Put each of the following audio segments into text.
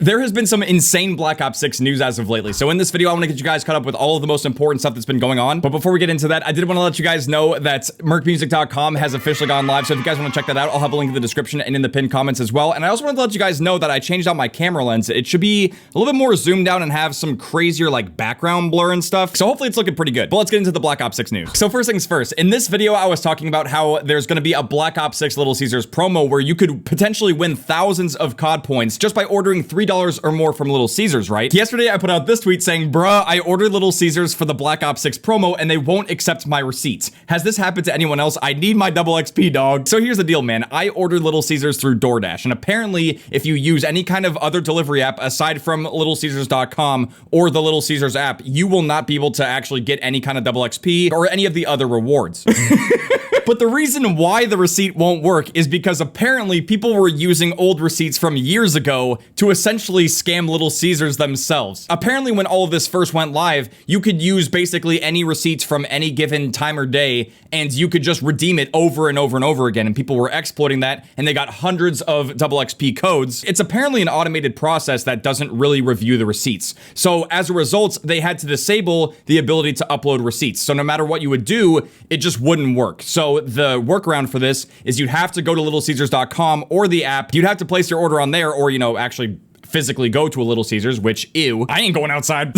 There has been some insane Black Ops 6 news as of lately, so in this video I want to get you guys caught up with all of the most important stuff that's been going on. But before we get into that, I did want to let you guys know that mercmusic.com has officially gone live, so if you guys want to check that out, I'll have a link in the description and in the pinned comments as well. And I also wanted to let you guys know that I changed out my camera lens. It should be a little bit more zoomed out and have some crazier like background blur and stuff, so hopefully it's looking pretty good. But let's get into the Black Ops 6 news. So first things first, in this video I was talking about how there's going to be a Black Ops 6 Little Caesars promo where you could potentially win thousands of COD points just by ordering $3 or more from Little Caesars, right? Yesterday I put out this tweet saying, bruh, I ordered Little Caesars for the Black Ops 6 promo and they won't accept my receipts. Has this happened to anyone else? I need my double XP, dog. So here's the deal, man. I ordered Little Caesars through DoorDash, and apparently if you use any kind of other delivery app aside from littlecaesars.com or the Little Caesars app, you will not be able to actually get any kind of double XP or any of the other rewards. But the reason why the receipt won't work is because apparently people were using old receipts from years ago to essentially scam Little Caesars themselves. Apparently when all of this first went live, you could use basically any receipts from any given time or day, and you could just redeem it over and over and over again, and people were exploiting that, and they got hundreds of double XP codes. It's apparently an automated process that doesn't really review the receipts. So as a result, they had to disable the ability to upload receipts. So no matter what you would do, it just wouldn't work. So the workaround for this is you'd have to go to littlecaesars.com or the app. You'd have to place your order on there, or, you know, actually physically go to a Little Caesars, which, ew, I ain't going outside.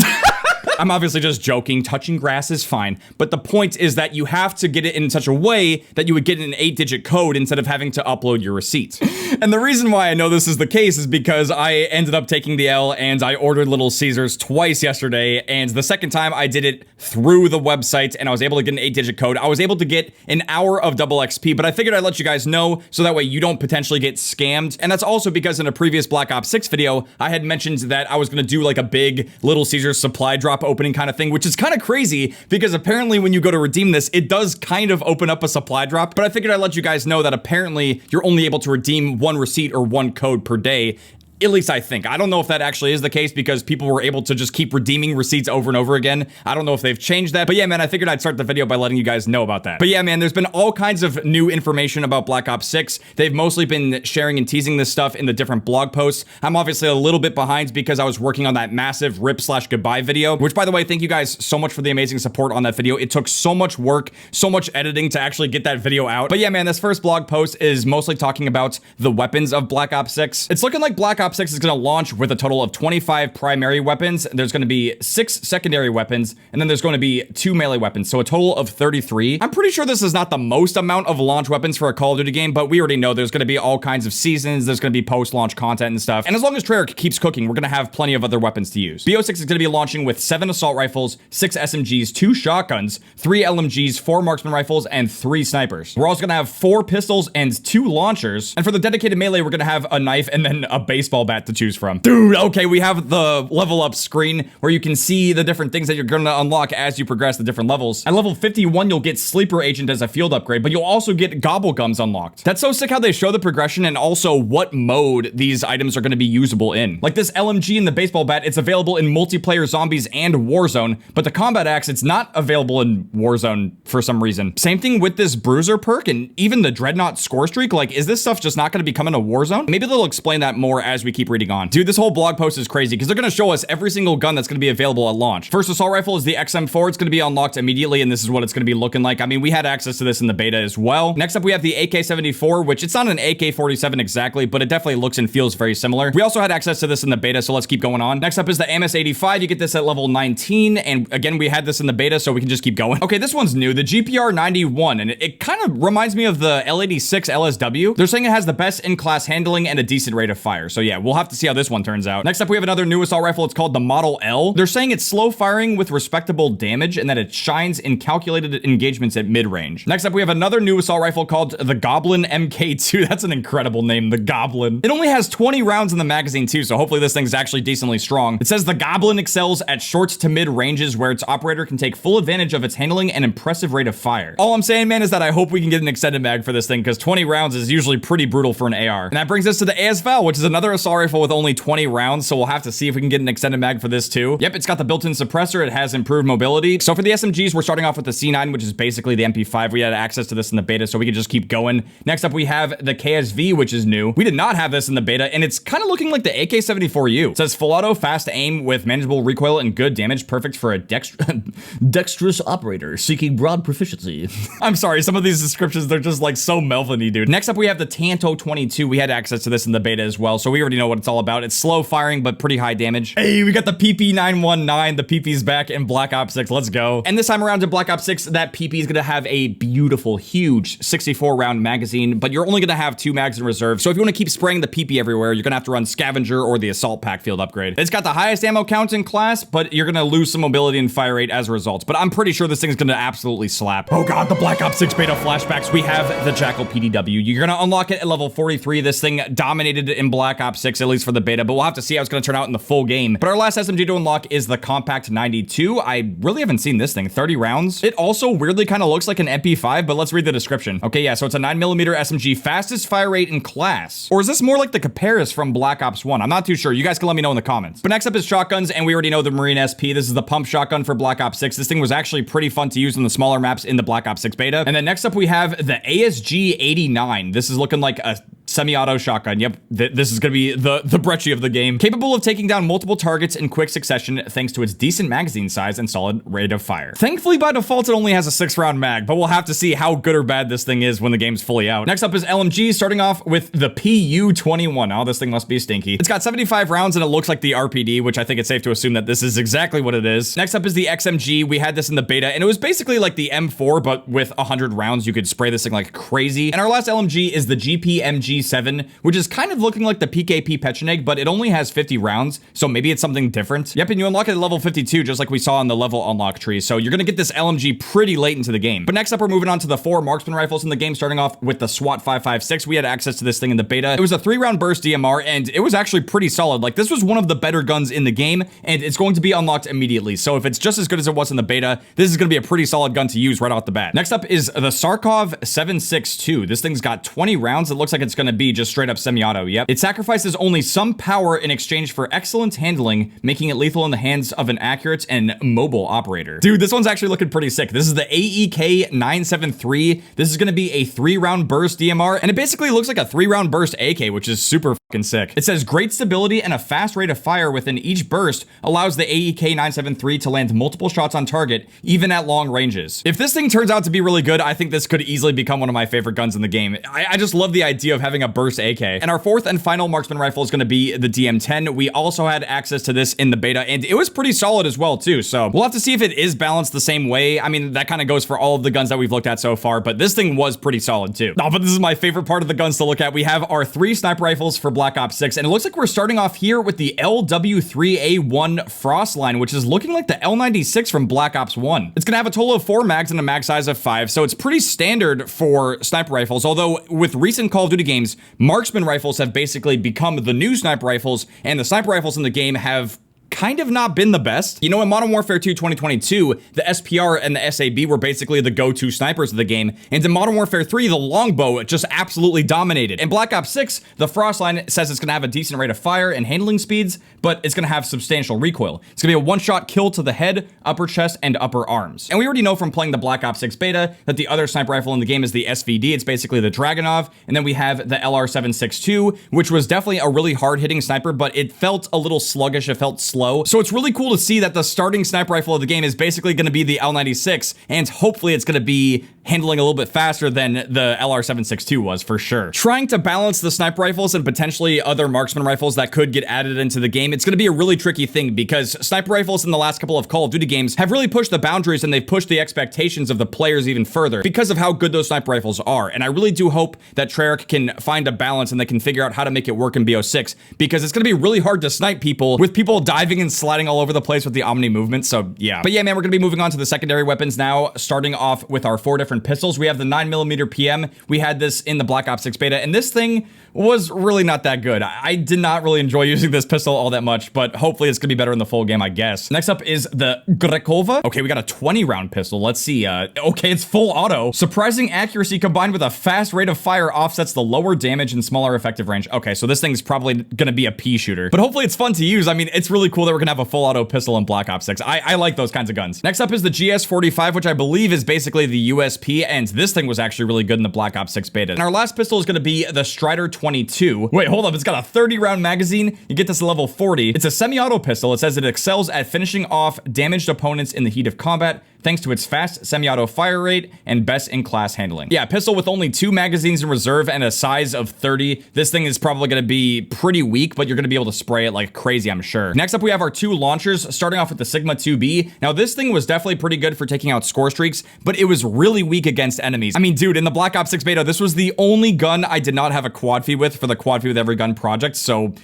I'm obviously just joking. Touching grass is fine. But the point is that you have to get it in such a way that you would get an 8-digit code instead of having to upload your receipts. And the reason why I know this is the case is because I ended up taking the L and I ordered Little Caesars twice yesterday. And the second time I did it through the website and I was able to get an 8-digit code. I was able to get an hour of double XP, but I figured I'd let you guys know so that way you don't potentially get scammed. And that's also because in a previous Black Ops 6 video, I had mentioned that I was going to do like a big Little Caesars supply drop opening kind of thing, which is kind of crazy because apparently when you go to redeem this, it does kind of open up a supply drop. But I figured I'd let you guys know that apparently you're only able to redeem one receipt or one code per day. At least I think. I don't know if that actually is the case because people were able to just keep redeeming receipts over and over again. I don't know if they've changed that. But yeah, man, I figured I'd start the video by letting you guys know about that. But yeah, man, there's been all kinds of new information about Black Ops 6. They've mostly been sharing and teasing this stuff in the different blog posts. I'm obviously a little bit behind because I was working on that massive rip/goodbye video, which, by the way, thank you guys so much for the amazing support on that video. It took so much work, so much editing to actually get that video out. But yeah, man, this first blog post is mostly talking about the weapons of Black Ops 6. It's looking like Black Ops 6 is going to launch with a total of 25 primary weapons. There's going to be 6 secondary weapons, and then there's going to be 2 melee weapons, so a total of 33. I'm pretty sure this is not the most amount of launch weapons for a Call of Duty game, but we already know there's going to be all kinds of seasons, there's going to be post-launch content and stuff, and as long as Treyarch keeps cooking, we're going to have plenty of other weapons to use. BO6 is going to be launching with 7 assault rifles, 6 SMGs, 2 shotguns, 3 LMGs, 4 marksman rifles, and 3 snipers. We're also going to have 4 pistols and 2 launchers, and for the dedicated melee, we're going to have a knife and then a baseball bat to choose from. Dude, okay, we have the level up screen where you can see the different things that you're going to unlock as you progress the different levels. At level 51, you'll get Sleeper Agent as a field upgrade, but you'll also get Gobblegums unlocked. That's so sick how they show the progression and also what mode these items are going to be usable in. Like this LMG and the baseball bat, it's available in multiplayer zombies and Warzone, but the combat axe, it's not available in Warzone for some reason. Same thing with this Bruiser perk and even the Dreadnought score streak. Like, is this stuff just not going to be coming to Warzone? Maybe they'll explain that more as we keep reading on. Dude, this whole blog post is crazy because they're going to show us every single gun that's going to be available at launch. First assault rifle is the XM4. It's going to be unlocked immediately, and this is what it's going to be looking like. I mean, we had access to this in the beta as well. Next up, we have the AK-74, which it's not an AK-47 exactly, but it definitely looks and feels very similar. We also had access to this in the beta, so let's keep going on. Next up is the MS-85. You get this at level 19, and again, we had this in the beta, so we can just keep going. Okay, this one's new, the GPR-91, and it kind of reminds me of the L86 LSW. They're saying it has the best in-class handling and a decent rate of fire, so yeah, we'll have to see how this one turns out. Next up, we have another new assault rifle. It's called the Model L. They're saying it's slow firing with respectable damage and that it shines in calculated engagements at mid-range. Next up, we have another new assault rifle called the Goblin MK2. That's an incredible name, the Goblin. It only has 20 rounds in the magazine too, so hopefully this thing's actually decently strong. It says the Goblin excels at short to mid ranges where its operator can take full advantage of its handling and impressive rate of fire. All I'm saying, man, is that I hope we can get an extended mag for this thing because 20 rounds is usually pretty brutal for an AR. And that brings us to the ASVAL, which is another assault rifle with only 20 rounds, so we'll have to see if we can get an extended mag for this too. Yep, it's got the built-in suppressor. It has improved mobility. So for the SMGs, we're starting off with the C9, which is basically the MP5. We had access to this in the beta, so we could just keep going. Next up, we have the KSV, which is new. We did not have this in the beta, and it's kind of looking like the AK-74U. It says full auto, fast aim with manageable recoil and good damage, perfect for a dexterous operator seeking broad proficiency. I'm sorry, some of these descriptions, they're just like so Melvin-y, dude. Next up, we have the Tanto 22. We had access to this in the beta as well, so we already know what it's all about. It's slow firing, but pretty high damage. Hey, we got the PP919. The PP's back in Black Ops 6. Let's go. And this time around in Black Ops 6, that PP is gonna have a beautiful, huge 64 round magazine, but you're only gonna have 2 mags in reserve. So if you want to keep spraying the PP everywhere, you're gonna have to run Scavenger or the Assault Pack Field upgrade. It's got the highest ammo count in class, but you're gonna lose some mobility and fire rate as a result. But I'm pretty sure this thing's gonna absolutely slap. Oh god, the Black Ops 6 beta flashbacks. We have the Jackal PDW. You're gonna unlock it at level 43. This thing dominated in Black Ops 6, at least for the beta, but we'll have to see how it's gonna turn out in the full game. But our last SMG to unlock is the Compact 92. I really haven't seen this thing. 30 rounds. It also weirdly kind of looks like an MP5, but let's read the description. Okay, yeah, so it's a 9mm SMG, fastest fire rate in class. Or is this more like the Caparis from Black Ops 1? I'm not too sure. You guys can let me know in the comments. But next up is shotguns, and we already know the Marine SP. This is the pump shotgun for Black Ops 6. This thing was actually pretty fun to use in the smaller maps in the Black Ops 6 beta. And then next up we have the ASG 89. This is looking like a semi-auto shotgun. Yep, this is gonna be the Brecci of the game. Capable of taking down multiple targets in quick succession thanks to its decent magazine size and solid rate of fire. Thankfully, by default, it only has a 6-round mag, but we'll have to see how good or bad this thing is when the game's fully out. Next up is LMG, starting off with the PU-21. Oh, this thing must be stinky. It's got 75 rounds and it looks like the RPD, which I think it's safe to assume that this is exactly what it is. Next up is the XMG. We had this in the beta, and it was basically like the M4, but with 100 rounds. You could spray this thing like crazy. And our last LMG is the GPMG-7, which is kind of looking like the PKP Petcheneg, but it only has 50 rounds, so maybe it's something different. Yep, and you unlock it at level 52, just like we saw on the level unlock tree, so you're gonna get this LMG pretty late into the game. But next up, we're moving on to the 4 marksman rifles in the game, starting off with the SWAT 556. We had access to this thing in the beta. It was a 3-round burst DMR, and it was actually pretty solid. Like, this was one of the better guns in the game, and it's going to be unlocked immediately, so if it's just as good as it was in the beta, this is gonna be a pretty solid gun to use right off the bat. Next up is the Sarkov 762. This thing's got 20 rounds. It looks like it's gonna be just straight up semi-auto. Yep. It sacrifices only some power in exchange for excellent handling, making it lethal in the hands of an accurate and mobile operator. Dude, this one's actually looking pretty sick. This is the AEK 973. This is gonna be a 3-round burst DMR, and it basically looks like a 3-round burst AK, which is super fucking sick. It says great stability and a fast rate of fire within each burst allows the AEK 973 to land multiple shots on target, even at long ranges. If this thing turns out to be really good, I think this could easily become one of my favorite guns in the game. I just love the idea of having a burst AK. And our 4th and final marksman rifle is going to be the DM10. We also had access to this in the beta, and it was pretty solid as well too, so we'll have to see if it is balanced the same way. I mean, that kind of goes for all of the guns that we've looked at so far, but this thing was pretty solid too. Oh, but this is my favorite part of the guns to look at. We have our 3 sniper rifles for Black Ops 6, and it looks like we're starting off here with the LW3A1 Frostline, which is looking like the L96 from Black Ops 1. It's gonna have a total of 4 mags and a mag size of 5, so it's pretty standard for sniper rifles, although with recent Call of Duty games, marksman rifles have basically become the new sniper rifles, and the sniper rifles in the game have kind of not been the best. You know, in Modern Warfare 2 2022, the SPR and the SAB were basically the go-to snipers of the game, and in Modern Warfare 3, the longbow just absolutely dominated. In Black Ops 6, the Frostline says it's gonna have a decent rate of fire and handling speeds, but it's gonna have substantial recoil. It's gonna be a one-shot kill to the head, upper chest, and upper arms. And we already know from playing the Black Ops 6 beta that the other sniper rifle in the game is the SVD. It's basically the Dragunov, and then we have the LR762, which was definitely a really hard-hitting sniper, but it felt a little sluggish. It felt slow. So it's really cool to see that the starting sniper rifle of the game is basically going to be the L96, and hopefully it's going to be handling a little bit faster than the LR762 was, for sure. Trying to balance the sniper rifles and potentially other marksman rifles that could get added into the game, it's going to be a really tricky thing, because sniper rifles in the last couple of Call of Duty games have really pushed the boundaries, and they've pushed the expectations of the players even further because of how good those sniper rifles are. And I really do hope that Treyarch can find a balance and they can figure out how to make it work in BO6, because it's going to be really hard to snipe people with people diving and sliding all over the place with the Omni movement. So yeah. But yeah, man, we're gonna be moving on to the secondary weapons now, starting off with our 4 different pistols. We have the 9mm PM. We had this in the Black Ops 6 beta, and this thing was really not that good. I did not really enjoy using this pistol all that much, but hopefully it's gonna be better in the full game, I guess. Next up is the Grekova. Okay, we got a 20 round pistol. Let's see. Okay, it's full auto. Surprising accuracy combined with a fast rate of fire offsets the lower damage and smaller effective range. Okay, so this thing's probably gonna be a pea shooter, but hopefully it's fun to use. I mean, it's really cool that we're gonna have a full auto pistol in Black Ops 6. I like those kinds of guns. Next up is the GS45, which I believe is basically the USP, and this thing was actually really good in the Black Ops 6 beta. And our last pistol is gonna be the Strider 22. Wait, hold up, it's got a 30 round magazine. You get this at level 40. It's a semi-auto pistol. It says it excels at finishing off damaged opponents in the heat of combat, thanks to its fast semi-auto fire rate and best-in-class handling. Yeah, pistol with only 2 magazines in reserve and a size of 30. This thing is probably gonna be pretty weak, but you're gonna be able to spray it like crazy, I'm sure. Next up, we have our 2 launchers, starting off with the Sigma 2B. Now, this thing was definitely pretty good for taking out score streaks, but it was really weak against enemies. I mean, dude, in the Black Ops 6 beta, this was the only gun I did not have a quad feed with for the quad feed with every gun project, so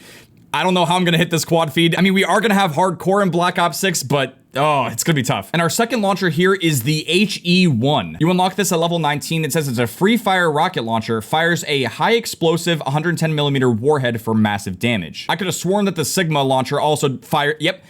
I don't know how I'm gonna hit this quad feed. I mean, we are gonna have hardcore in Black Ops 6, but oh, it's gonna be tough. And our second launcher here is the HE1. You unlock this at level 19. It says it's a free fire rocket launcher, fires a high explosive 110 millimeter warhead for massive damage. I could have sworn that the Sigma launcher also yep.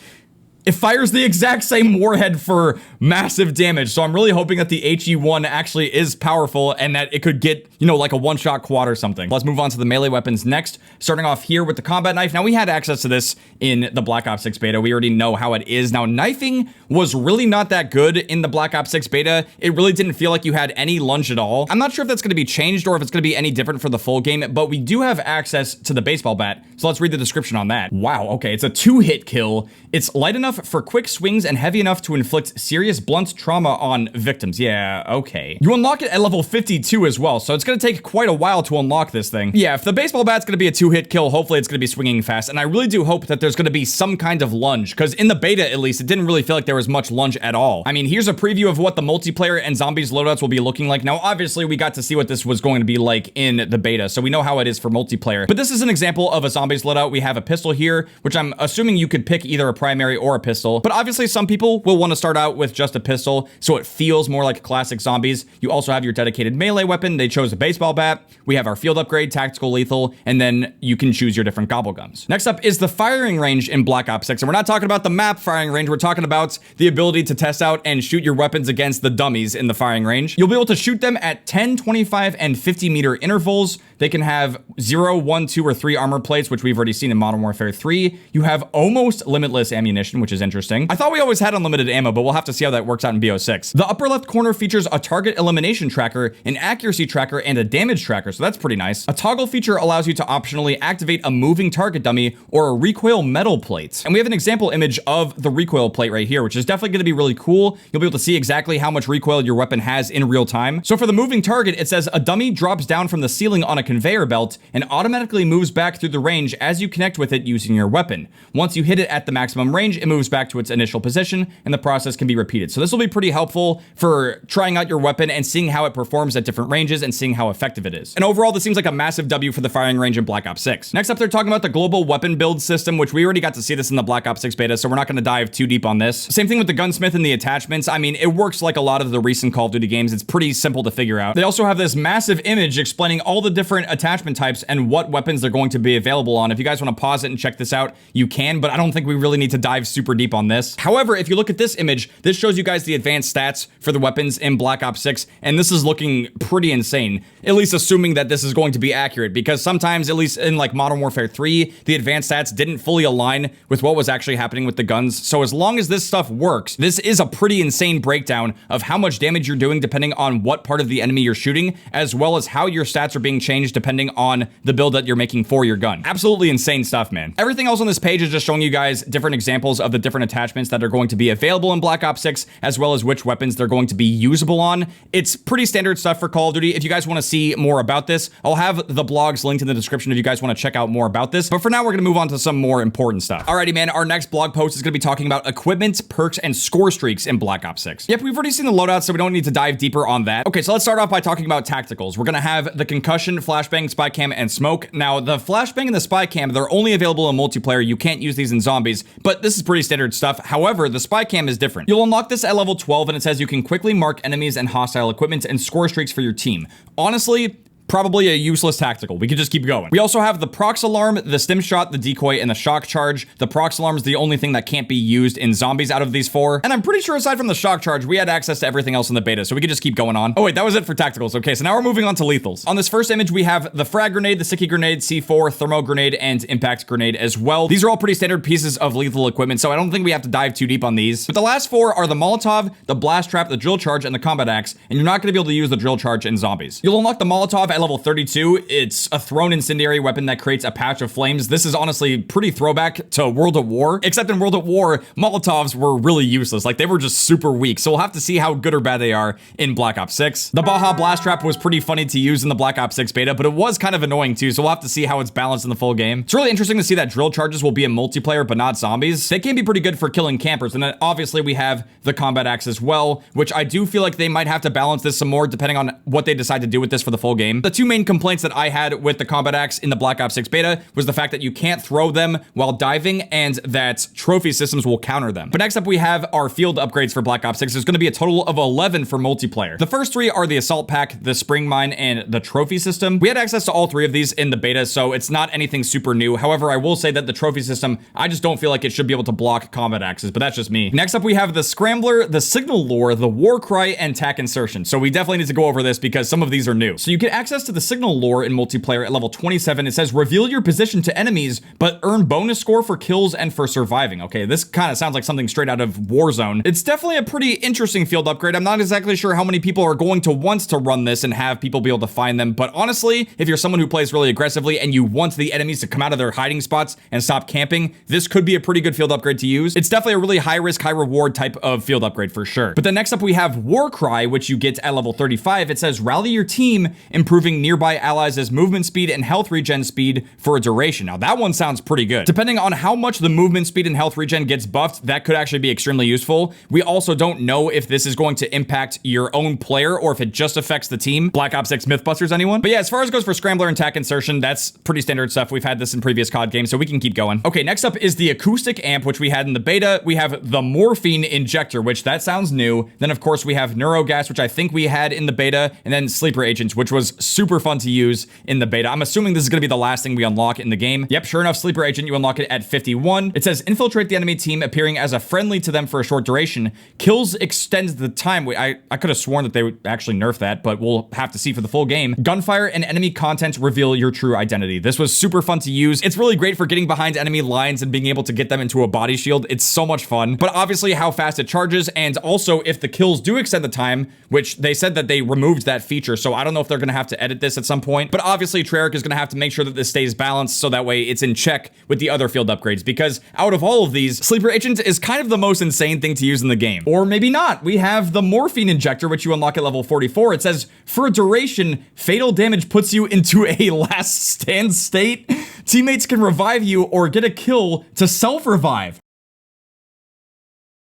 It fires the exact same warhead for massive damage, so I'm really hoping that the HE1 actually is powerful and that it could get, you know, like a one-shot quad or something. Let's move on to the melee weapons next, starting off here with the combat knife. Now, we had access to this in the Black Ops 6 beta. We already know how it is. Now, knifing was really not that good in the Black Ops 6 beta. It really didn't feel like you had any lunge at all. I'm not sure if that's going to be changed or if it's going to be any different for the full game, but we do have access to the baseball bat, so let's read the description on that. Wow, okay, it's a 2-hit kill. It's light enough for quick swings and heavy enough to inflict serious blunt trauma on victims. Yeah, okay. You unlock it at level 52 as well, so it's gonna take quite a while to unlock this thing. Yeah, if the baseball bat's gonna be a 2-hit kill, hopefully it's gonna be swinging fast, and I really do hope that there's gonna be some kind of lunge, because in the beta, at least, it didn't really feel like there was much lunge at all. I mean, here's a preview of what the multiplayer and zombies loadouts will be looking like. Now, obviously, we got to see what this was going to be like in the beta, so we know how it is for multiplayer, but this is an example of a zombies loadout. We have a pistol here, which I'm assuming you could pick either a primary or a pistol, but obviously some people will want to start out with just a pistol, so it feels more like classic zombies. You also have your dedicated melee weapon. They chose a baseball bat. We have our field upgrade, tactical lethal, and then you can choose your different gobble guns. Next up is the firing range in Black Ops 6, and we're not talking about the map firing range. We're talking about the ability to test out and shoot your weapons against the dummies in the firing range. You'll be able to shoot them at 10, 25, and 50 meter intervals. They can have 0, 1, 2, or 3 armor plates, which we've already seen in Modern Warfare 3. You have almost limitless ammunition, which is interesting. I thought we always had unlimited ammo, but we'll have to see how that works out in BO6. The upper left corner features a target elimination tracker, an accuracy tracker, and a damage tracker, so that's pretty nice. A toggle feature allows you to optionally activate a moving target dummy or a recoil metal plate. And we have an example image of the recoil plate right here, which is definitely going to be really cool. You'll be able to see exactly how much recoil your weapon has in real time. So for the moving target, it says a dummy drops down from the ceiling on a conveyor belt and automatically moves back through the range as you connect with it using your weapon. Once you hit it at the maximum range, it moves back to its initial position, and the process can be repeated. So this will be pretty helpful for trying out your weapon and seeing how it performs at different ranges and seeing how effective it is. And overall, this seems like a massive W for the firing range in Black Ops 6. Next up, they're talking about the global weapon build system, which we already got to see this in the Black Ops 6 beta, so we're not going to dive too deep on this. Same thing with the gunsmith and the attachments. I mean, it works like a lot of the recent Call of Duty games. It's pretty simple to figure out. They also have this massive image explaining all the different attachment types and what weapons they're going to be available on. If you guys want to pause it and check this out, you can, but I don't think we really need to dive super deep on this. However, if you look at this image, this shows you guys the advanced stats for the weapons in Black Ops 6, and this is looking pretty insane, at least assuming that this is going to be accurate, because sometimes, at least in like Modern Warfare 3, the advanced stats didn't fully align with what was actually happening with the guns. So as long as this stuff works, this is a pretty insane breakdown of how much damage you're doing depending on what part of the enemy you're shooting, as well as how your stats are being changed depending on the build that you're making for your gun. Absolutely insane stuff, man. Everything else on this page is just showing you guys different examples of the different attachments that are going to be available in Black Ops 6, as well as which weapons they're going to be usable on. It's pretty standard stuff for Call of Duty. If you guys want to see more about this, I'll have the blogs linked in the description if you guys want to check out more about this. But for now, we're going to move on to some more important stuff. Alrighty, man, our next blog post is going to be talking about equipment, perks, and score streaks in Black Ops 6. Yep, we've already seen the loadout, so we don't need to dive deeper on that. Okay, so let's start off by talking about tacticals. We're going to have the concussion, flashbang, spy cam, and smoke. Now, the flashbang and the spy cam, they're only available in multiplayer. You can't use these in zombies, but this is pretty standard stuff. However, the spy cam is different. You'll unlock this at level 12, and it says you can quickly mark enemies and hostile equipment and score streaks for your team. Honestly, probably a useless tactical. We could just keep going. We also have the prox alarm, the stim shot, the decoy, and the shock charge. The prox alarm is the only thing that can't be used in zombies out of these 4. And I'm pretty sure aside from the shock charge, we had access to everything else in the beta, so we could just keep going on. Oh wait, that was it for tacticals. Okay, so now we're moving on to lethals. On this first image, we have the frag grenade, the sticky grenade, C4, thermo grenade, and impact grenade as well. These are all pretty standard pieces of lethal equipment, so I don't think we have to dive too deep on these. But the last 4 are the Molotov, the blast trap, the drill charge, and the combat axe, and you're not going to be able to use the drill charge in zombies. You'll unlock the Molotov at level 32. It's a thrown incendiary weapon that creates a patch of flames. This is honestly pretty throwback to World at War, except in World at War, Molotovs were really useless. Like, they were just super weak, so we'll have to see how good or bad they are in Black Ops 6. The Baja blast trap was pretty funny to use in the Black Ops 6 beta, but it was kind of annoying too, so we'll have to see how it's balanced in the full game. It's really interesting to see that drill charges will be in multiplayer, but not zombies. They can be pretty good for killing campers, and then obviously we have the combat axe as well, which I do feel like they might have to balance this some more depending on what they decide to do with this for the full game. The 2 main complaints that I had with the combat axe in the Black Ops 6 beta was the fact that you can't throw them while diving and that trophy systems will counter them. But next up, we have our field upgrades for Black Ops 6. There's going to be a total of 11 for multiplayer. The first 3 are the assault pack, the spring mine, and the trophy system. We had access to all 3 of these in the beta, so it's not anything super new. However, I will say that the trophy system, I just don't feel like it should be able to block combat axes, but that's just me. Next up, we have the scrambler, the signal lure, the war cry, and tac insertion. So we definitely need to go over this because some of these are new. So you get access to the signal lure in multiplayer at level 27. It says reveal your position to enemies, but earn bonus score for kills and for surviving. Okay, this kind of sounds like something straight out of Warzone. It's definitely a pretty interesting field upgrade. I'm not exactly sure how many people are going to want to run this and have people be able to find them, but honestly, if you're someone who plays really aggressively and you want the enemies to come out of their hiding spots and stop camping, this could be a pretty good field upgrade to use. It's definitely a really high risk, high reward type of field upgrade for sure. But then next up we have War Cry, which you get at level 35. It says rally your team, improving nearby allies' movement speed and health regen speed for a duration. Now that one sounds pretty good. Depending on how much the movement speed and health regen gets buffed, that could actually be extremely useful. We also don't know if this is going to impact your own player or if it just affects the team. Black Ops 6 Mythbusters, anyone? But yeah, as far as goes for Scrambler and tac insertion, that's pretty standard stuff. We've had this in previous COD games, so we can keep going. Okay, next up is the acoustic amp, which we had in the beta. We have the morphine injector, which that sounds new. Then of course we have neurogas, which I think we had in the beta, and then sleeper agents, which was super fun to use in the beta. I'm assuming this is going to be the last thing we unlock in the game. Yep, sure enough, sleeper agent, you unlock it at 51. It says infiltrate the enemy team, appearing as a friendly to them for a short duration. Kills extend the time. Wait, I could have sworn that they would actually nerf that, but we'll have to see for the full game. Gunfire and enemy content reveal your true identity. This was super fun to use. It's really great for getting behind enemy lines and being able to get them into a body shield. It's so much fun. But obviously how fast it charges, and also if the kills do extend the time, which they said that they removed that feature, so I don't know if they're going to have to edit this at some point. But obviously Treyarch is going to have to make sure that this stays balanced so that way it's in check with the other field upgrades, because out of all of these, sleeper agent is kind of the most insane thing to use in the game. Or maybe not. We have the morphine injector, which you unlock at level 44. It says for a duration, fatal damage puts you into a last stand state. Teammates can revive you or get a kill to self-revive.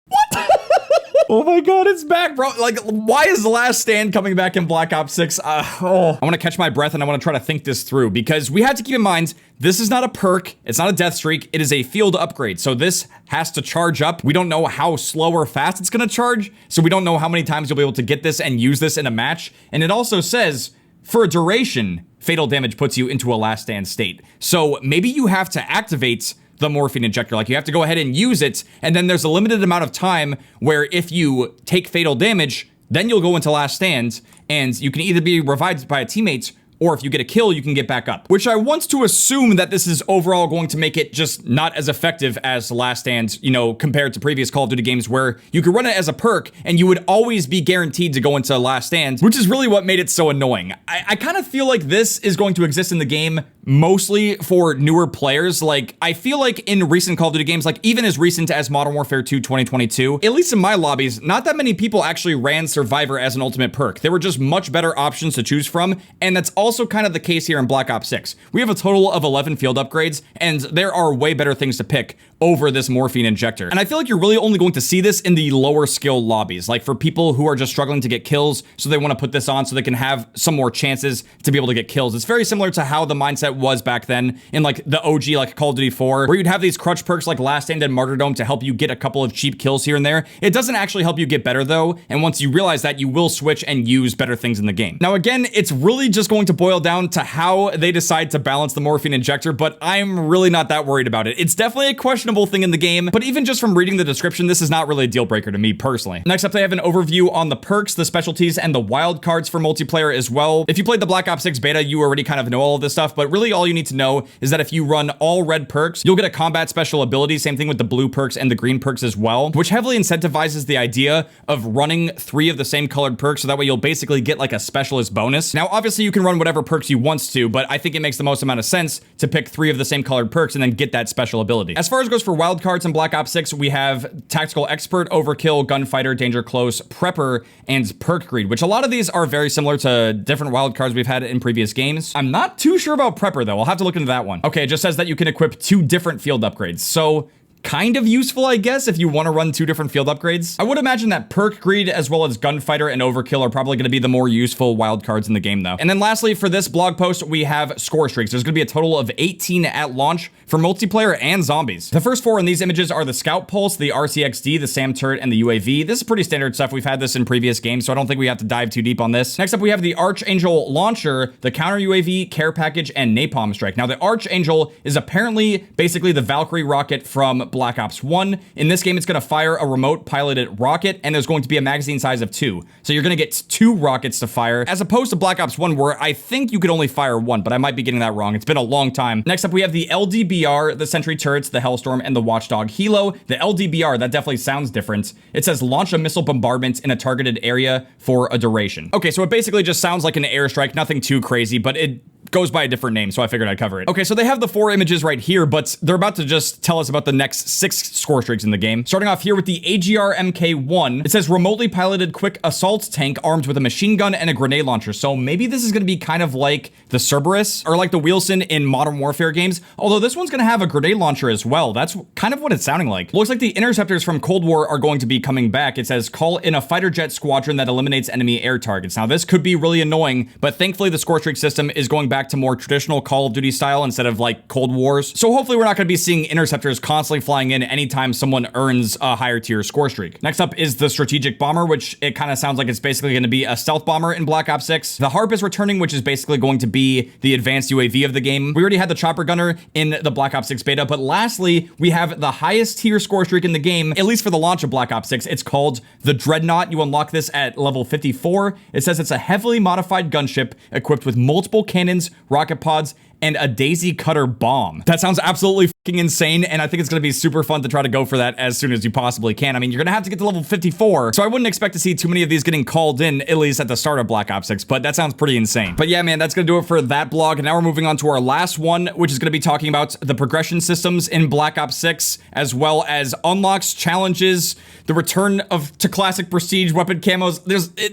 What? Oh my god, it's back, bro. Like, why is the last stand coming back in Black Ops 6? I want to catch my breath and I want to try to think this through, because we have to keep in mind, this is not a perk, it's not a death streak, it is a field upgrade. So this has to charge up. We don't know how slow or fast it's going to charge, so we don't know how many times you'll be able to get this and use this in a match. And it also says, for a duration, fatal damage puts you into a last stand state. So maybe you have to activate the morphine injector. Like, you have to go ahead and use it, and then there's a limited amount of time where if you take fatal damage, then you'll go into last stand, and you can either be revived by a teammate, or if you get a kill, you can get back up. Which I want to assume that this is overall going to make it just not as effective as Last Stand, you know, compared to previous Call of Duty games where you could run it as a perk and you would always be guaranteed to go into Last Stand, which is really what made it so annoying. I kind of feel like this is going to exist in the game mostly for newer players. Like, I feel like in recent Call of Duty games, like even as recent as Modern Warfare 2 2022, at least in my lobbies, not that many people actually ran Survivor as an ultimate perk. There were just much better options to choose from, and that's also kind of the case here in Black Ops 6. We have a total of 11 field upgrades, and there are way better things to pick over this morphine injector. And I feel like you're really only going to see this in the lower skill lobbies, like for people who are just struggling to get kills, so they want to put this on so they can have some more chances to be able to get kills. It's very similar to how the mindset was back then in like the OG, like Call of Duty 4, where you'd have these crutch perks like Last Stand and Martyrdom to help you get a couple of cheap kills here and there. It doesn't actually help you get better though, and once you realize that, you will switch and use better things in the game. Now again, it's really just going to boil down to how they decide to balance the morphine injector, but I'm really not that worried about it. It's definitely a questionable thing in the game, but even just from reading the description, this is not really a deal breaker to me personally. Next up, they have an overview on the perks, the specialties, and the wild cards for multiplayer as well. If you played the Black Ops 6 beta, you already kind of know all of this stuff, but really all you need to know is that if you run all red perks, you'll get a combat special ability, same thing with the blue perks and the green perks as well, which heavily incentivizes the idea of running 3 of the same colored perks, so that way you'll basically get like a specialist bonus. Now, obviously you can run whatever perks you want to, but I think it makes the most amount of sense to pick 3 of the same colored perks and then get that special ability. As far as goes for wild cards in Black Ops 6, we have Tactical Expert, Overkill, Gunfighter, Danger Close, Prepper, and Perk Greed, which a lot of these are very similar to different wild cards we've had in previous games. I'm not too sure about Prepper though. I'll have to look into that one. Okay, it just says that you can equip 2 different field upgrades. So kind of useful, I guess, if you want to run 2 different field upgrades. I would imagine that Perk Greed as well as Gunfighter and Overkill are probably going to be the more useful wild cards in the game though. And then lastly, for this blog post, we have score streaks. There's going to be a total of 18 at launch for multiplayer and zombies. The first 4 in these images are the Scout Pulse, the RCXD, the SAM turret, and the UAV. This is pretty standard stuff. We've had this in previous games, so I don't think we have to dive too deep on this. Next up, we have the Archangel Launcher, the Counter UAV, Care Package, and Napalm Strike. Now, the Archangel is apparently basically the Valkyrie rocket from Black Ops 1. In this game, it's going to fire a remote piloted rocket, and there's going to be a magazine size of 2. So you're going to get 2 rockets to fire, as opposed to Black Ops 1, where I think you could only fire 1, but I might be getting that wrong. It's been a long time. Next up, we have the LDBR, the Sentry Turrets, the Hellstorm, and the Watchdog Helo. The LDBR, that definitely sounds different. It says launch a missile bombardment in a targeted area for a duration. Okay, so it basically just sounds like an airstrike, nothing too crazy, but it goes by a different name, so I figured I'd cover it. Okay, so they have the 4 images right here, but they're about to just tell us about the next 6 score streaks in the game. Starting off here with the AGR MK1, it says remotely piloted quick assault tank armed with a machine gun and a grenade launcher. So maybe this is going to be kind of like the Cerberus or like the Wilson in Modern Warfare games, although this one's going to have a grenade launcher as well. That's kind of what it's sounding like. Looks like the interceptors from Cold War are going to be coming back. It says call in a fighter jet squadron that eliminates enemy air targets. Now this could be really annoying, but thankfully the score streak system is going back to more traditional Call of Duty style instead of like Cold Wars. So hopefully we're not going to be seeing interceptors constantly flying in anytime someone earns a higher tier score streak. Next up is the Strategic Bomber, which it kind of sounds like it's basically going to be a stealth bomber in Black Ops 6. The Harp is returning, which is basically going to be the advanced UAV of the game. We already had the Chopper Gunner in the Black Ops 6 beta, but lastly, we have the highest tier score streak in the game, at least for the launch of Black Ops 6. It's called the Dreadnought. You unlock this at level 54. It says it's a heavily modified gunship equipped with multiple cannons, rocket pods, and a daisy cutter bomb. That sounds absolutely fucking insane, and I think it's gonna be super fun to try to go for that as soon as you possibly can. I mean, you're gonna have to get to level 54, so I wouldn't expect to see too many of these getting called in, at least at the start of Black Ops 6, but that sounds pretty insane. But yeah, man, that's gonna do it for that blog, and now we're moving on to our last one, which is gonna be talking about the progression systems in Black Ops 6, as well as unlocks, challenges, the return to classic prestige weapon camos.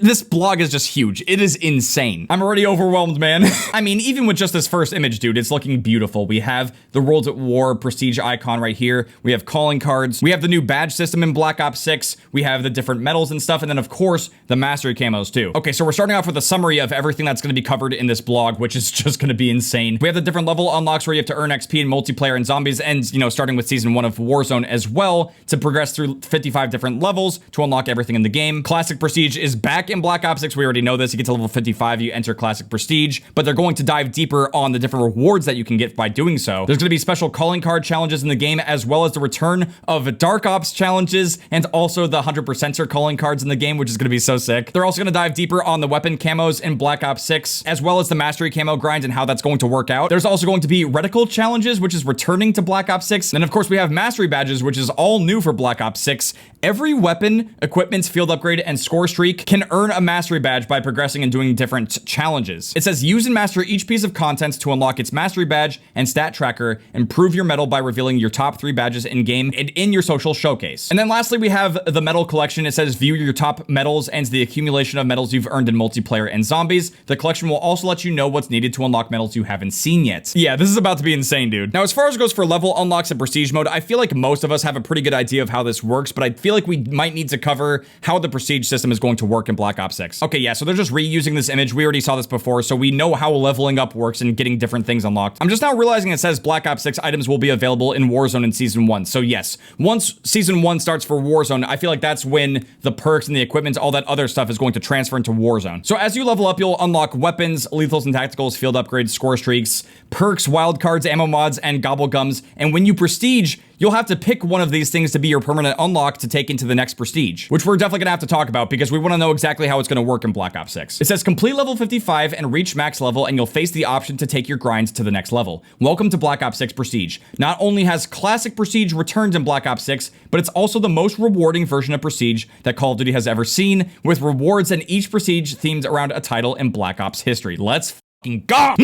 This blog is just huge. It is insane. I'm already overwhelmed, man. I mean, even with just this first image, dude, it's looking beautiful. We have the World at War prestige icon right here. We have calling cards. We have the new badge system in Black Ops 6. We have the different medals and stuff. And then of course, the mastery camos too. Okay, so we're starting off with a summary of everything that's going to be covered in this blog, which is just going to be insane. We have the different level unlocks where you have to earn XP in multiplayer and zombies, and you know, starting with season 1 of Warzone as well, to progress through 55 different levels to unlock everything in the game. Classic prestige is back in Black Ops 6. We already know this. You get to level 55, you enter classic prestige, but they're going to dive deeper on the different rewards that you can get by doing so. There's going to be special calling card challenges in the game, as well as the return of Dark Ops challenges, and also the 100%er calling cards in the game, which is going to be so sick. They're also going to dive deeper on the weapon camos in Black Ops 6, as well as the mastery camo grind and how that's going to work out. There's also going to be reticle challenges, which is returning to Black Ops 6. And of course, we have mastery badges, which is all new for Black Ops 6. Every weapon, equipment, field upgrade, and score streak can earn a mastery badge by progressing and doing different challenges. It says use and master each piece of content to unlock its mastery badge and stat tracker. Improve your medal by revealing your top 3 badges in game and in your social showcase. And then lastly, we have the medal collection. It says view your top medals and the accumulation of medals you've earned in multiplayer and zombies. The collection will also let you know what's needed to unlock medals you haven't seen yet. Yeah, this is about to be insane, dude. Now, as far as goes for level unlocks and prestige mode, I feel like most of us have a pretty good idea of how this works, but I feel like we might need to cover how the prestige system is going to work in Black Ops 6. Okay, yeah, so they're just reusing this image. We already saw this before, so we know how leveling up works and getting different different things unlocked. I'm just now realizing it says Black Ops 6 items will be available in Warzone in Season 1. So yes, once Season 1 starts for Warzone, I feel like that's when the perks and the equipment, all that other stuff is going to transfer into Warzone. So as you level up, you'll unlock weapons, lethals and tacticals, field upgrades, score streaks, perks, wildcards, ammo mods, and gobblegums. And when you prestige, you'll have to pick one of these things to be your permanent unlock to take into the next prestige, which we're definitely gonna have to talk about because we wanna know exactly how it's gonna work in Black Ops 6. It says complete level 55 and reach max level, and you'll face the option to take your grinds to the next level. Welcome to Black Ops 6 Prestige. Not only has classic Prestige returned in Black Ops 6, but it's also the most rewarding version of Prestige that Call of Duty has ever seen, with rewards in each Prestige themed around a title in Black Ops history. Let's go!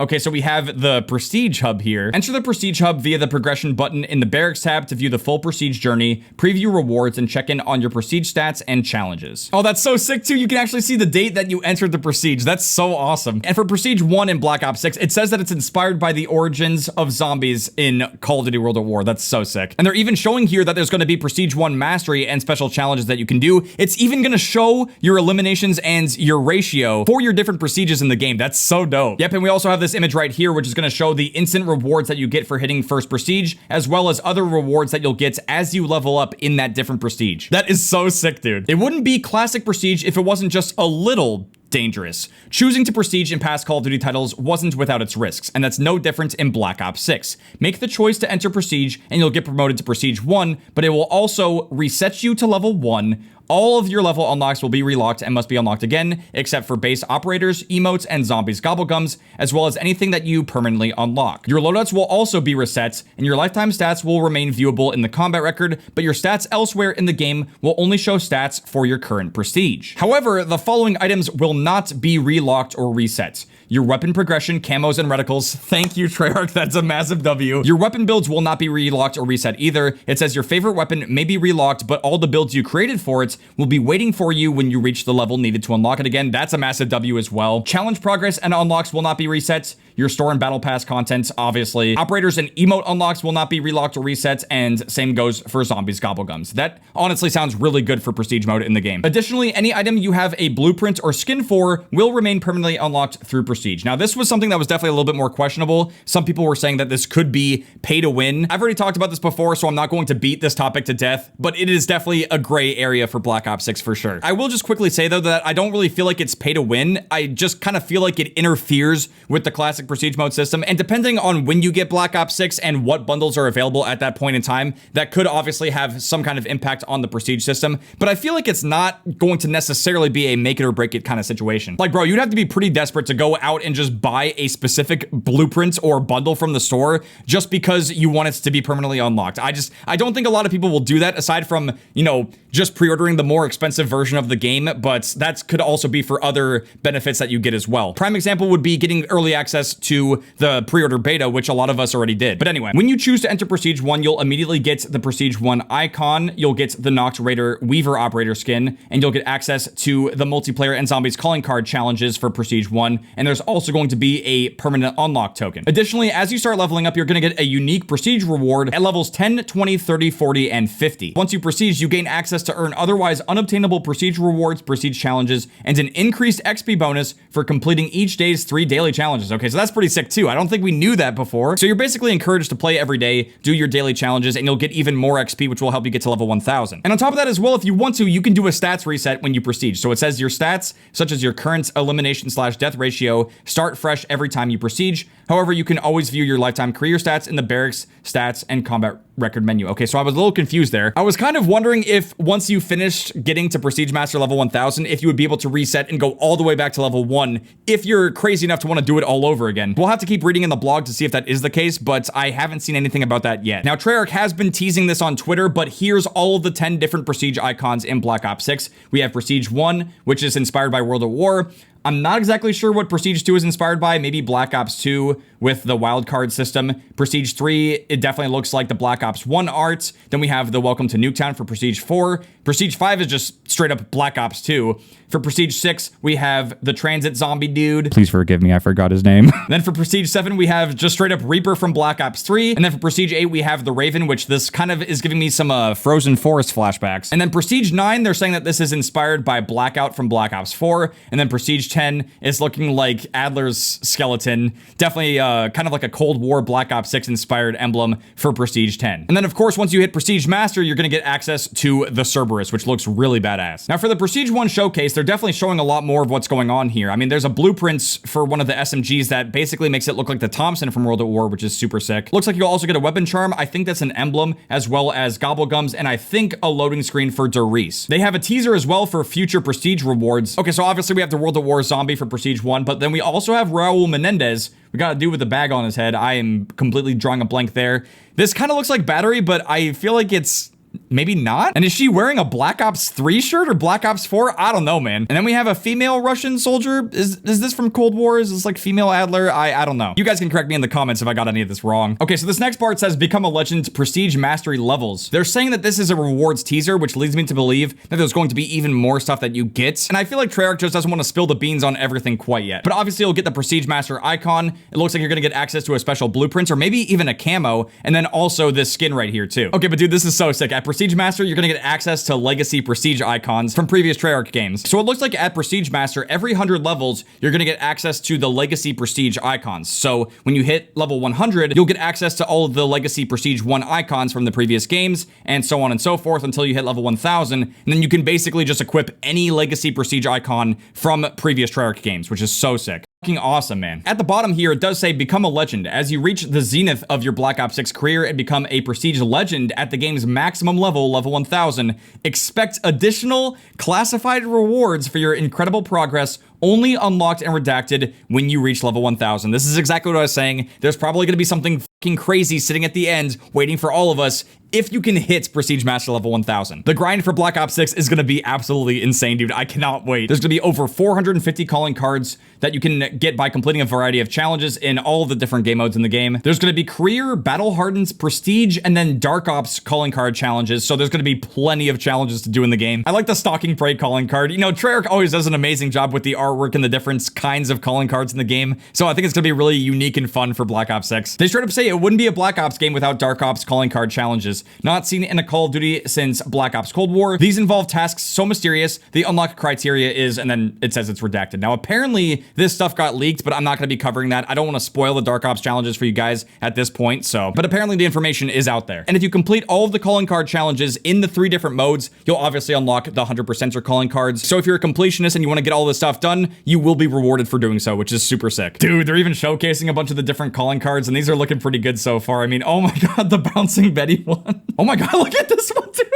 Okay, so we have the Prestige Hub here. Enter the Prestige Hub via the progression button in the Barracks tab to view the full Prestige journey, preview rewards, and check in on your Prestige stats and challenges. Oh, that's so sick too. You can actually see the date that you entered the Prestige. That's so awesome. And for Prestige 1 in Black Ops 6, it says that it's inspired by the origins of zombies in Call of Duty World at War. That's so sick. And they're even showing here that there's going to be Prestige 1 mastery and special challenges that you can do. It's even going to show your eliminations and your ratio for your different Prestiges in the game. That's so dope. Yep, and we also have this image right here, which is going to show the instant rewards that you get for hitting first Prestige, as well as other rewards that you'll get as you level up in that different Prestige. That is so sick, dude. It wouldn't be classic Prestige if it wasn't just a little dangerous. Choosing to prestige in past Call of Duty titles wasn't without its risks, and that's no different in Black Ops 6. Make the choice to enter Prestige, and you'll get promoted to Prestige 1, but it will also reset you to level 1. All of your level unlocks will be relocked and must be unlocked again, except for base operators, emotes, and zombies gobblegums, as well as anything that you permanently unlock. Your loadouts will also be reset, and your lifetime stats will remain viewable in the combat record, but your stats elsewhere in the game will only show stats for your current prestige. However, the following items will not be relocked or reset. Your weapon progression, camos, and reticles. Thank you, Treyarch. That's a massive W. Your weapon builds will not be relocked or reset either. It says your favorite weapon may be relocked, but all the builds you created for it will be waiting for you when you reach the level needed to unlock it again. That's a massive W as well. Challenge progress and unlocks will not be reset. Your store and battle pass content, obviously. Operators and emote unlocks will not be relocked or reset, and same goes for zombies gobblegums. That honestly sounds really good for prestige mode in the game. Additionally, any item you have a blueprint or skin for will remain permanently unlocked through prestige. Now, this was something that was definitely a little bit more questionable. Some people were saying that this could be pay to win. I've already talked about this before, so I'm not going to beat this topic to death, but it is definitely a gray area for Black Ops 6 for sure. I will just quickly say though that I don't really feel like it's pay to win. I just kind of feel like it interferes with the classic prestige mode system, and depending on when you get Black Ops 6 and what bundles are available at that point in time, that could obviously have some kind of impact on the prestige system, but I feel like it's not going to necessarily be a make it or break it kind of situation. Like, bro, you'd have to be pretty desperate to go out and just buy a specific blueprint or bundle from the store just because you want it to be permanently unlocked. I don't think a lot of people will do that, aside from, you know, just pre-ordering the more expensive version of the game, but that could also be for other benefits that you get as well. Prime example would be getting early access to the pre-order beta, which a lot of us already did. But anyway, when you choose to enter Prestige 1, you'll immediately get the Prestige 1 icon, you'll get the Noct Raider Weaver operator skin, and you'll get access to the multiplayer and zombies calling card challenges for Prestige 1, and there's also going to be a permanent unlock token. Additionally, as you start leveling up, you're going to get a unique Prestige reward at levels 10, 20, 30, 40, and 50. Once you Prestige, you gain access to earn otherwise unobtainable Prestige rewards, Prestige challenges, and an increased XP bonus for completing each day's 3 daily challenges. Okay, so that's pretty sick too. I don't think we knew that before. So you're basically encouraged to play every day, do your daily challenges, and you'll get even more XP, which will help you get to level 1000. And on top of that as well, if you want to, you can do a stats reset when you Prestige. So it says your stats, such as your current elimination/death ratio, start fresh every time you Prestige. However, you can always view your lifetime career stats in the barracks, stats, and combat record menu. Okay, so I was a little confused there. I was kind of wondering if once you finished getting to Prestige Master level 1000, if you would be able to reset and go all the way back to level 1 if you're crazy enough to want to do it all over again. We'll have to keep reading in the blog to see if that is the case, but I haven't seen anything about that yet. Now, Treyarch has been teasing this on Twitter, but here's all of the 10 different Prestige icons in Black Ops 6. We have Prestige 1, which is inspired by World at War. I'm not exactly sure what Prestige 2 is inspired by. Maybe Black Ops 2 with the wildcard system. Prestige 3, it definitely looks like the Black Ops 1 art. Then we have the Welcome to Nuketown for Prestige 4. Prestige 5 is just straight up Black Ops 2. For Prestige 6, we have the Transit Zombie dude. Please forgive me, I forgot his name. Then for Prestige 7, we have just straight up Reaper from Black Ops 3. And then for Prestige 8, we have the Raven, which this kind of is giving me some Frozen Forest flashbacks. And then Prestige 9, they're saying that this is inspired by Blackout from Black Ops 4. And then Prestige 10 is looking like Adler's skeleton. Definitely kind of like a Cold War Black Ops 6 inspired emblem for Prestige 10. And then of course, once you hit Prestige Master, you're gonna get access to the Cerberus, which looks really badass. Now for the Prestige 1 showcase, they're definitely showing a lot more of what's going on here. I mean, there's a blueprints for one of the SMGs that basically makes it look like the Thompson from World at War, which is super sick. Looks like you'll also get a weapon charm. I think that's an emblem, as well as Gobblegums, and I think a loading screen for Doris. They have a teaser as well for future Prestige rewards. Okay, so obviously we have the World at War zombie for Prestige 1, but then we also have Raul Menendez. We got to do with the bag on his head. I am completely drawing a blank there. This kind of looks like Battery, but I feel like it's maybe not. And is she wearing a Black Ops 3 shirt or Black Ops 4? I don't know, man. And then we have a female Russian soldier. Is this from Cold War? Is this like female Adler? I don't know. You guys can correct me in the comments if I got any of this wrong. Okay, so this next part says become a legend, prestige mastery levels. They're saying that this is a rewards teaser, which leads me to believe that there's going to be even more stuff that you get. And I feel like Treyarch just doesn't want to spill the beans on everything quite yet. But obviously you'll get the prestige master icon. It looks like you're gonna get access to a special blueprint or maybe even a camo. And then also this skin right here too. Okay, but dude, this is so sick. At prestige master, you're gonna get access to legacy prestige icons from previous Treyarch games. So it looks like at prestige master, every 100 levels, you're gonna get access to the legacy prestige icons. So when you hit level 100, you'll get access to all of the legacy prestige 1 icons from the previous games, and so on and so forth until you hit level 1000. And then you can basically just equip any legacy prestige icon from previous Treyarch games, which is so sick. Fucking awesome, man. At the bottom here, it does say become a legend. As you reach the zenith of your Black Ops 6 career and become a prestige legend at the game's maximum level, level 1000, expect additional classified rewards for your incredible progress, only unlocked and redacted when you reach level 1000. This is exactly what I was saying. There's probably going to be something fucking crazy sitting at the end waiting for all of us if you can hit Prestige Master level 1000. The grind for Black Ops 6 is going to be absolutely insane, dude. I cannot wait. There's going to be over 450 calling cards that you can get by completing a variety of challenges in all of the different game modes in the game. There's going to be career, battle hardens, prestige, and then Dark Ops calling card challenges. So there's going to be plenty of challenges to do in the game. I like the Stalking Prey calling card. You know, Treyarch always does an amazing job with the artwork and the different kinds of calling cards in the game. So I think it's going to be really unique and fun for Black Ops 6. They straight up say it wouldn't be a Black Ops game without Dark Ops calling card challenges. Not seen in a Call of Duty since Black Ops Cold War. These involve tasks so mysterious, the unlock criteria is, and then it says it's redacted. Now, apparently this stuff got leaked, but I'm not going to be covering that. I don't want to spoil the Dark Ops challenges for you guys at this point, so. But apparently the information is out there. And if you complete all of the calling card challenges in the 3 different modes, you'll obviously unlock the 100%er calling cards. So if you're a completionist and you want to get all this stuff done, you will be rewarded for doing so, which is super sick. Dude, they're even showcasing a bunch of the different calling cards, and these are looking pretty good so far. I mean, oh my god, the Bouncing Betty one. Oh my god, look at this one, dude.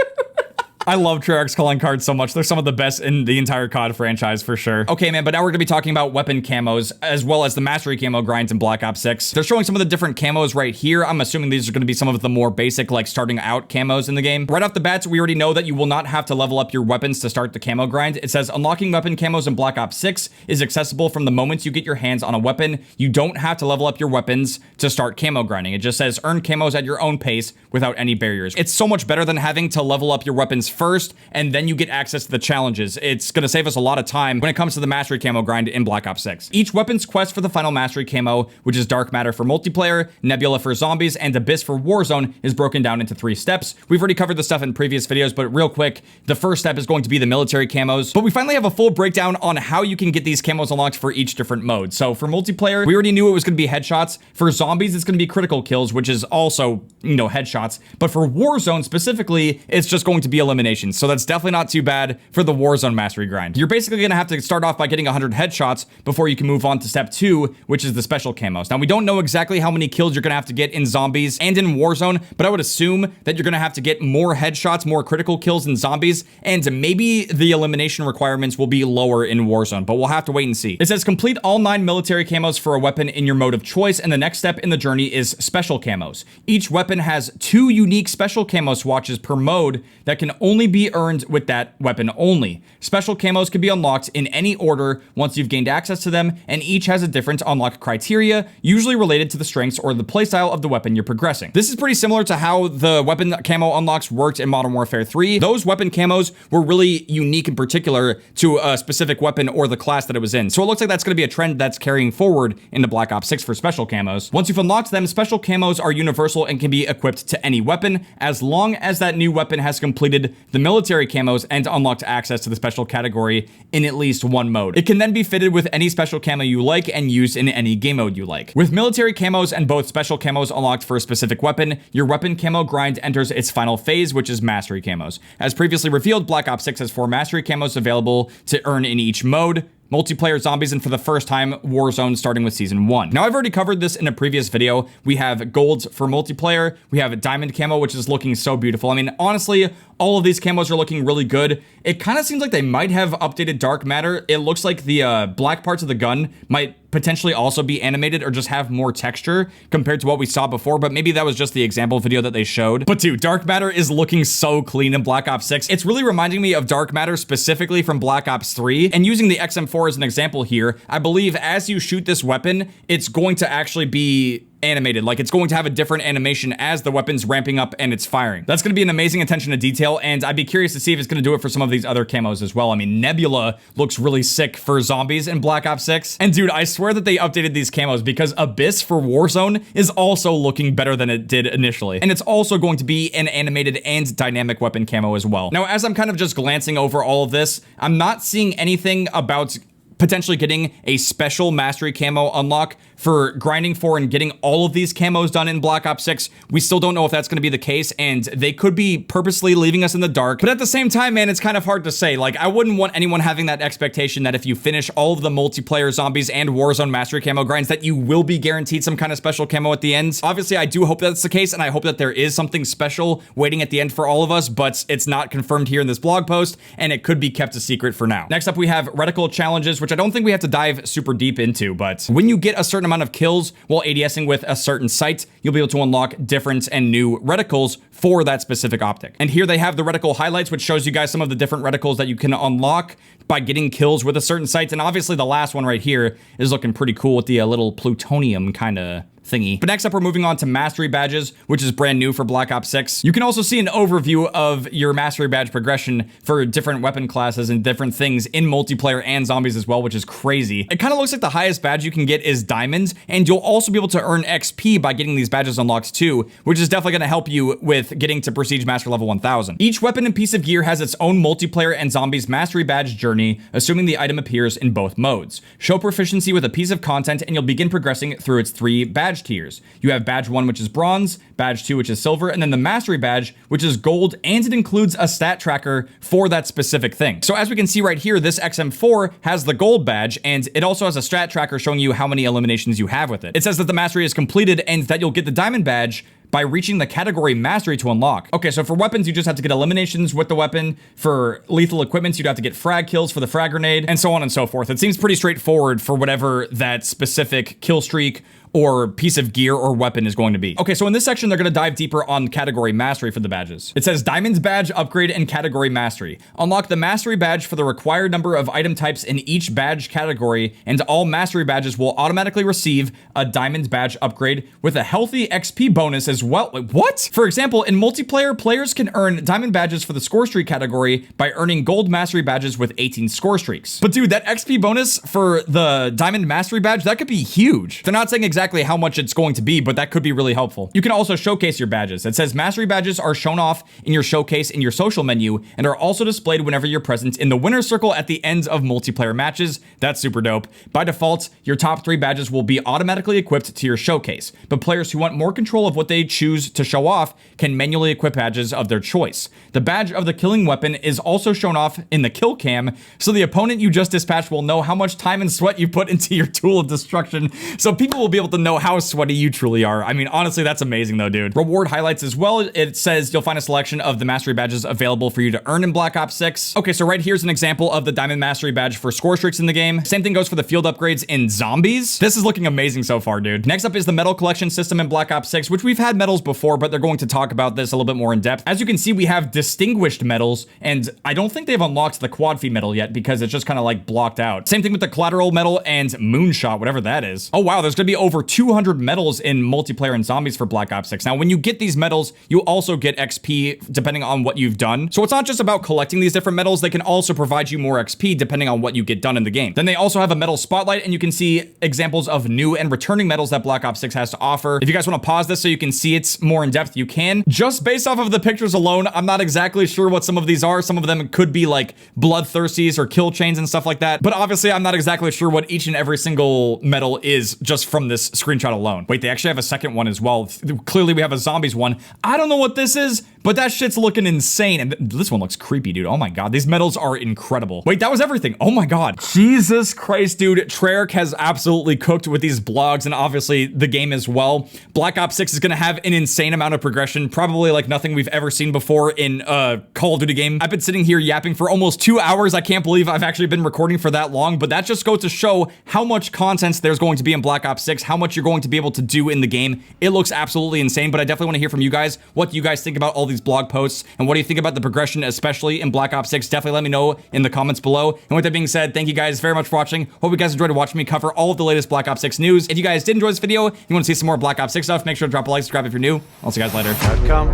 I love Treyarch's calling cards so much. They're some of the best in the entire COD franchise for sure. Okay, man, but now we're gonna be talking about weapon camos as well as the mastery camo grinds in Black Ops 6. They're showing some of the different camos right here. I'm assuming these are gonna be some of the more basic, like starting out camos in the game. Right off the bat, we already know that you will not have to level up your weapons to start the camo grind. It says unlocking weapon camos in Black Ops 6 is accessible from the moment you get your hands on a weapon. You don't have to level up your weapons to start camo grinding. It just says earn camos at your own pace without any barriers. It's so much better than having to level up your weapons first and then you get access to the challenges. It's gonna save us a lot of time when it comes to the mastery camo grind in Black Ops 6. Each weapon's quest for the final mastery camo, which is Dark Matter for multiplayer, Nebula for zombies, and Abyss for Warzone, is broken down into 3 steps. We've already covered this stuff in previous videos, but real quick, the first step is going to be the military camos. But we finally have a full breakdown on how you can get these camos unlocked for each different mode. So for multiplayer, we already knew it was gonna be headshots. For zombies, it's gonna be critical kills, which is also, you know, headshots. But for Warzone specifically, it's just going to be eliminations. So that's definitely not too bad for the Warzone mastery grind. You're basically gonna have to start off by getting 100 headshots before you can move on to step 2, which is the special camos. Now, we don't know exactly how many kills you're gonna have to get in zombies and in Warzone, but I would assume that you're gonna have to get more headshots, more critical kills in zombies, and maybe the elimination requirements will be lower in Warzone, but we'll have to wait and see. It says complete all 9 military camos for a weapon in your mode of choice, and the next step in the journey is special camos. Each weapon has 2 unique special camo swatches per mode that can only only be earned with that weapon only. Special camos can be unlocked in any order once you've gained access to them, and each has a different unlock criteria, usually related to the strengths or the playstyle of the weapon you're progressing. This is pretty similar to how the weapon camo unlocks worked in Modern Warfare 3. Those weapon camos were really unique in particular to a specific weapon or the class that it was in. So it looks like that's going to be a trend that's carrying forward into Black Ops 6 for special camos. Once you've unlocked them, special camos are universal and can be equipped to any weapon as long as that new weapon has completed the military camos and unlocked access to the special category in at least one mode. It can then be fitted with any special camo you like and used in any game mode you like. With military camos and both special camos unlocked for a specific weapon, your weapon camo grind enters its final phase, which is mastery camos. As previously revealed, Black Ops 6 has 4 mastery camos available to earn in each mode: multiplayer, zombies, and for the first time, Warzone, starting with Season 1. Now, I've already covered this in a previous video. We have golds for multiplayer. We have a diamond camo, which is looking so beautiful. I mean, honestly, all of these camos are looking really good. It kind of seems like they might have updated dark matter. It looks like the black parts of the gun might potentially also be animated or just have more texture compared to what we saw before, but maybe that was just the example video that they showed. But dude, dark matter is looking so clean in Black Ops 6. It's really reminding me of dark matter specifically from Black Ops 3. And using the XM4 as an example here, I believe as you shoot this weapon, it's going to actually be animated. Like, it's going to have a different animation as the weapon's ramping up and it's firing. That's going to be an amazing attention to detail, and I'd be curious to see if it's going to do it for some of these other camos as well. I mean, Nebula looks really sick for zombies in Black Ops 6. And dude, I swear that they updated these camos because Abyss for Warzone is also looking better than it did initially. And it's also going to be an animated and dynamic weapon camo as well. Now, as I'm kind of just glancing over all of this, I'm not seeing anything about potentially getting a special mastery camo unlock for grinding for and getting all of these camos done in Black Ops 6. We still don't know if that's going to be the case, and they could be purposely leaving us in the dark. But at the same time, man, it's kind of hard to say. Like, I wouldn't want anyone having that expectation that if you finish all of the multiplayer zombies and Warzone mastery camo grinds, that you will be guaranteed some kind of special camo at the end. Obviously, I do hope that's the case, and I hope that there is something special waiting at the end for all of us, but it's not confirmed here in this blog post, and it could be kept a secret for now. Next up, we have reticle challenges, which I don't think we have to dive super deep into, but when you get a certain amount of kills while ADSing with a certain sight, you'll be able to unlock different and new reticles for that specific optic. And here they have the reticle highlights, which shows you guys some of the different reticles that you can unlock by getting kills with a certain sight. And obviously the last one right here is looking pretty cool with the little plutonium kind of thingy. But next up, we're moving on to mastery badges, which is brand new for Black Ops 6. You can also see an overview of your mastery badge progression for different weapon classes and different things in multiplayer and zombies as well, which is crazy. It kind of looks like the highest badge you can get is diamonds, and you'll also be able to earn XP by getting these badges unlocked too, which is definitely going to help you with getting to Prestige Master level 1000. Each weapon and piece of gear has its own multiplayer and zombies mastery badge journey, assuming the item appears in both modes. Show proficiency with a piece of content and you'll begin progressing through its 3 badge tiers. You have badge 1, which is bronze, badge 2, which is silver, and then the mastery badge, which is gold, and it includes a stat tracker for that specific thing. So as we can see right here, this XM4 has the gold badge, and it also has a stat tracker showing you how many eliminations you have with it. It says that the mastery is completed and that you'll get the diamond badge by reaching the category mastery to unlock. Okay, so for weapons, you just have to get eliminations with the weapon. For lethal equipments, you'd have to get frag kills for the frag grenade, and so on and so forth. It seems pretty straightforward for whatever that specific kill streak or piece of gear or weapon is going to be. Okay, so in this section, they're going to dive deeper on category mastery for the badges. It says Diamond's badge upgrade and category mastery. Unlock the mastery badge for the required number of item types in each badge category, and all mastery badges will automatically receive a Diamond badge upgrade with a healthy XP bonus as well. Like, what? For example, in multiplayer, players can earn Diamond badges for the score streak category by earning gold mastery badges with 18 score streaks. But dude, that XP bonus for the Diamond mastery badge, that could be huge. They're not saying exactly how much it's going to be, but that could be really helpful. You can also showcase your badges. It says mastery badges are shown off in your showcase in your social menu and are also displayed whenever you're present in the winner's circle at the end of multiplayer matches. That's super dope. By default, your top 3 badges will be automatically equipped to your showcase, but players who want more control of what they choose to show off can manually equip badges of their choice. The badge of the killing weapon is also shown off in the kill cam, so the opponent you just dispatched will know how much time and sweat you put into your tool of destruction, so people will be able to know how sweaty you truly are. I mean, honestly, that's amazing though, dude. Reward highlights as well. It says you'll find a selection of the mastery badges available for you to earn in Black Ops 6. Okay, so right here's an example of the diamond mastery badge for score streaks in the game. Same thing goes for the field upgrades in zombies. This is looking amazing so far, dude. Next up is the medal collection system in Black Ops 6, which we've had medals before, but they're going to talk about this a little bit more in depth. As you can see, we have distinguished medals, and I don't think they've unlocked the quad feed medal yet because it's just kind of like blocked out. Same thing with the collateral medal and moonshot, whatever that is. Oh wow, there's gonna be over 200 medals in multiplayer and zombies for Black Ops 6. Now, when you get these medals, you also get XP depending on what you've done. So it's not just about collecting these different medals, they can also provide you more XP depending on what you get done in the game. Then they also have a medal spotlight, and you can see examples of new and returning medals that Black Ops 6 has to offer. If you guys want to pause this so you can see it more in depth, you can. Just based off of the pictures alone, I'm not exactly sure what some of these are. Some of them could be like bloodthirsties or kill chains and stuff like that. But obviously, I'm not exactly sure what each and every single medal is just from this screenshot alone. Wait, they actually have a second one as well. Clearly, we have a zombies one. I don't know what this is, but that shit's looking insane. And this one looks creepy, dude. Oh my God, these medals are incredible. Wait, that was everything. Oh my God. Jesus Christ, dude. Treyarch has absolutely cooked with these blogs and obviously the game as well. Black Ops 6 is going to have an insane amount of progression, probably like nothing we've ever seen before in a Call of Duty game. I've been sitting here yapping for almost 2 hours. I can't believe I've actually been recording for that long, but that just goes to show how much content there's going to be in Black Ops 6, how much you're going to be able to do in the game. It looks absolutely insane, but I definitely want to hear from you guys. What do you guys think about all these blog posts, and what do you think about the progression, especially in Black Ops 6? Definitely let me know in the comments below. And with that being said, thank you guys very much for watching. Hope you guys enjoyed watching me cover all of the latest Black Ops 6 news. If you guys did enjoy this video, you want to see some more Black Ops 6 stuff, make sure to drop a like, subscribe if you're new. I'll see you guys later. I've come.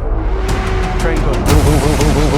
Train going.